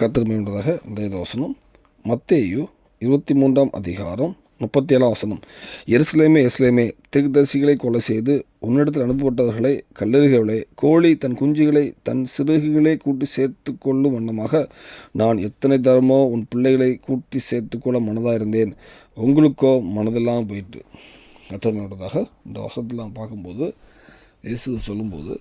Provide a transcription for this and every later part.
கர்த்தருக்கு மகிமையுண்டாதாக. இன்றைய வசனம் மத்தேயு 23 அதிகாரம் 37 வசனம். எருசலேமே எருசலேமே, தீர்க்கதரிசிகளை கொலை செய்து உன்னிடத்தில் அனுப்பப்பட்டவர்களை கல்லெறிகிறவளே, கோழி தன் குஞ்சுகளை தன் சிறகுகளே கூட்டி சேர்த்து கொள்ளும் வண்ணமாக நான் எத்தனை தரமோ உன் பிள்ளைகளை கூட்டி சேர்த்து கொள்ள மனதாக இருந்தேன், உங்களுக்கோ மனதெல்லாம் போயிட்டு. கர்த்தருக்கு மகிமையுண்டாதாக. இந்த வசனத்தில் பார்க்கும்போது இயேசு சொல்லும்போது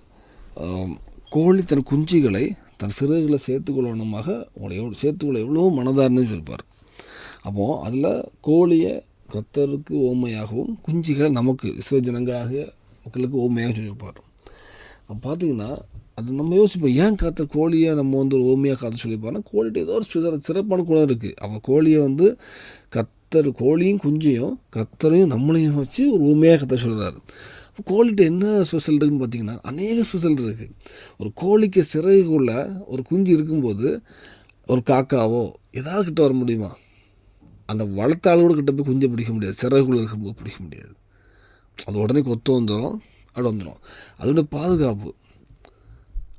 கோழி தன் குஞ்சுகளை தன் சிறகுகளை சேர்த்துக்கொள்ளணுமாக உங்களை சேர்த்துக்கொள்ள எவ்வளோ மனதார்னு சொல்லிப்பார். அப்போது அதில் கோழியை கர்த்தருக்கு ஓமையாகவும் குஞ்சுகளை நமக்கு இஸ்ரவேல் ஜனங்களாக மக்களுக்கு ஓமையாக சொல்லியிருப்பார். அப்போ பார்த்தீங்கன்னா அது நம்ம யோசிப்போம், ஏன் கர்த்தர் கோழியை நம்ம ஒரு ஓமையாக கற்று சொல்லியிருப்பாருன்னா, கோழிகிட்ட ஏதோ ஒரு சிறப்பான குணம் இருக்குது. அப்போ கோழியை கர்த்தர் கோழியும் குஞ்சையும் கர்த்தரையும் நம்மளையும் வச்சு ஒரு ஓமையாக கர்த்தர் சொல்கிறாரு. கோழிகிட்ட என்ன ஸ்பெஷல் இருக்குதுன்னு பார்த்தீங்கன்னா, அநேக ஸ்பெஷல் இருக்குது. ஒரு கோழிக்கு சிறகுக்குள்ள ஒரு குஞ்சு இருக்கும்போது ஒரு காக்காவோ ஏதாவது கிட்ட வர முடியுமா? அந்த வளர்த்த ஆள் கூட கிட்ட போய் குஞ்சை பிடிக்க முடியாது, சிறகுக்குள்ளே இருக்கும்போது பிடிக்க முடியாது. அது உடனே கொத்து வந்துடும், அப்படி வந்துடும். அதோட பாதுகாப்பு,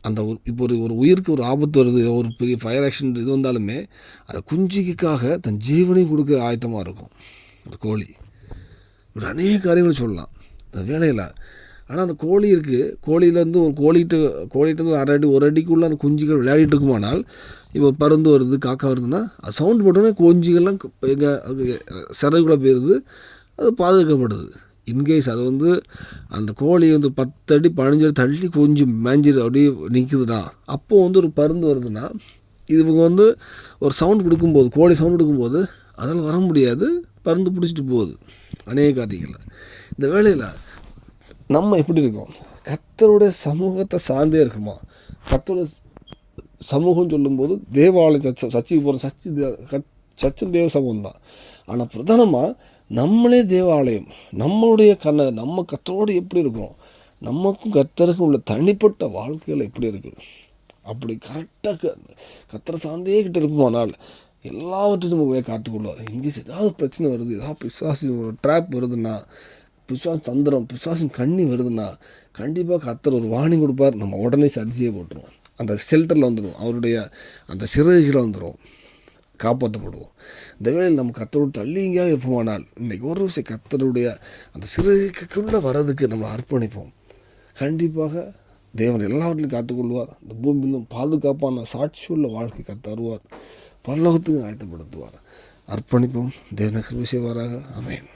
அந்த இப்போ ஒரு உயிருக்கு ஒரு ஆபத்து வருது, ஒரு பெரிய ஃபயர் ஆக்சிடென்ட் இது வந்தாலுமே அந்த குஞ்சுக்காக தன் ஜீவனையும் கொடுக்க ஆயத்தமாக இருக்கும் அந்த கோழி. இப்படி அநேக காரியங்கள் சொல்லலாம் அந்த வேலையில். ஆனால் அந்த கோழி இருக்குது, கோழியிலேருந்து ஒரு கோழிகிட்ட ஒரு அடிக்குள்ளே அந்த குஞ்சுகள் விளையாடிட்டு இருக்குமானால், இப்போ பருந்து வருது காக்கா வருதுன்னா அது சவுண்டு போட்டோன்னே குஞ்சுகள்லாம் எங்கள் சிறகுக்குள்ளே போயிடுது, அது பாதுகாக்கப்படுது. இன்கேஸ் அது அந்த கோழி 10 அடி 15 அடி தள்ளி கொஞ்சம் மேஞ்சிரு அப்படியே நிற்குதுன்னா, அப்போது ஒரு பருந்து வருதுன்னா இவங்க ஒரு சவுண்ட் கொடுக்கும்போது, கோழி சவுண்ட் கொடுக்கும்போது அதில் வர முடியாது, பருந்து பிடிச்சிட்டு போகுது. அநேக காரியங்கள் இந்த வேலையில் நம்ம எப்படி இருக்கோம்? கர்த்தருடைய சமூகத்தை சார்ந்தே இருக்குமா? கர்த்தருடைய சமூகம் சொல்லும்போது தேவாலயம் சர்ச்சுக்கு போகிற சர்ச்சும் தேவ சமூகம் தான். ஆனால் பிரதானமாக நம்மளே தேவாலயம், நம்மளுடைய நம்ம கர்த்தரோடு எப்படி இருக்கிறோம், நமக்கும் கர்த்தருக்கும் உள்ள தனிப்பட்ட வாழ்க்கைகள் எப்படி இருக்குது, அப்படி கரெக்டாக கர்த்தரை சார்ந்தே கிட்ட இருக்குமானால் எல்லாவற்றையும் நம்ம போய் காத்துக்கொள்வார். இங்கே ஏதாவது பிரச்சனை வருது, ஏதாவது பிசாசு ஒரு ட்ராப் வருதுன்னா, பிசாசு தந்திரம் பிசாசின் கண்ணி வருதுன்னா கண்டிப்பாக கர்த்தர் ஒரு வார்னிங் கொடுப்பார். நம்ம உடனே சரிச்சியே போட்டுருவோம், அந்த ஷெல்டரில் வந்துடும், அவருடைய அந்த சிறகுகளை வந்துடும், காப்பாற்றப்படுவோம். இந்த வேளையில் நம்ம கர்த்தரோடு தள்ளிங்க இருப்போமானால் இன்றைக்கி ஒரு விஷயம் கர்த்தருடைய அந்த சிறகுக்குள்ளே வர்றதுக்கு நம்ம அர்ப்பணிப்போம். கண்டிப்பாக தேவன் எல்லாவற்றிலும் காத்துக்கொள்வார். இந்த பூமியிலும் பாதுகாப்பான சாட்சியுள்ள வாழ்க்கை கர்த்தருவார், பரலோகத்துக்கு ஆயத்தப்படுத்துவார். அர்ப்பணிப்போம். தேவனை கிருபை செய்வாராக. ஆமென்.